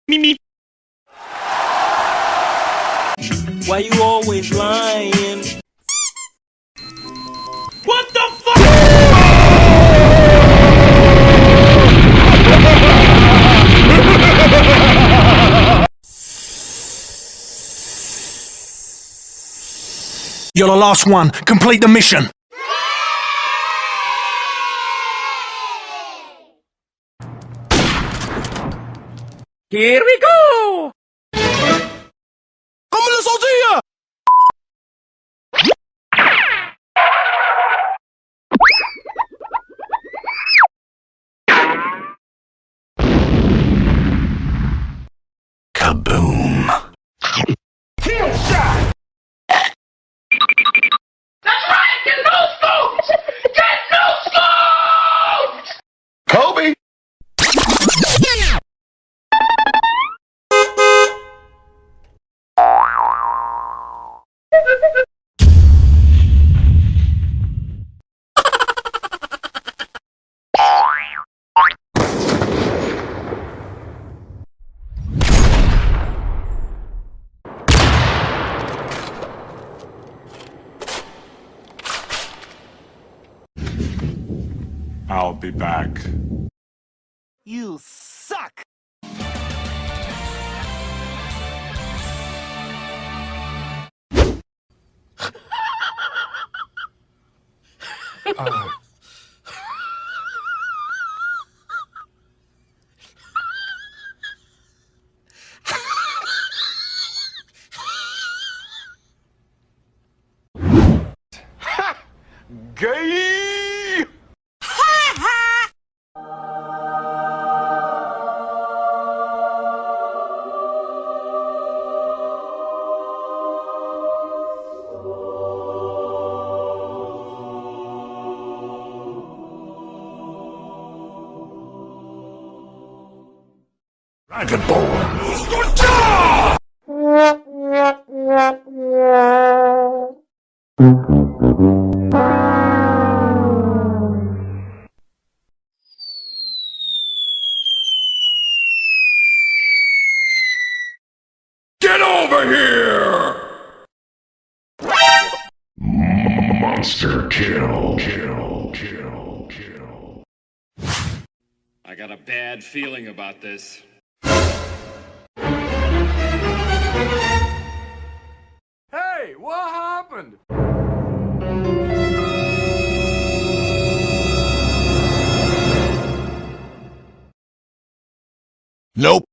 Me. Why you always lying? What the fuck? You're the last one. Complete the mission. Here we go! قم صوتية. Kaboom. Kill shot! That's right! Get no scopes! Get no scopes! Kobe! I'll be back. You suck. Gay! Get over here! Monster kill. I got a bad feeling about this. Hey, what happened? Nope.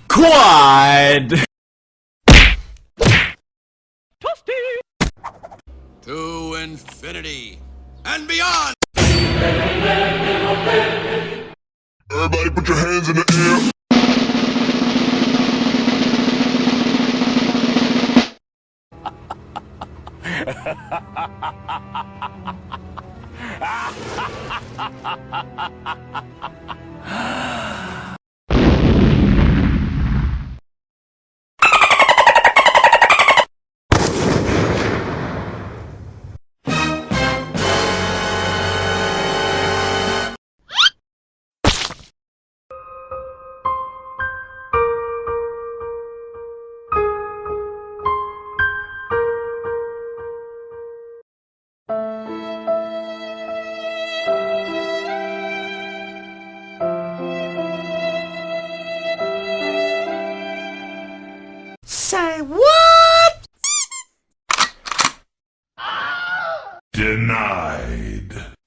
Quad. To infinity and beyond! Everybody put your hands in the air. Say what? Denied.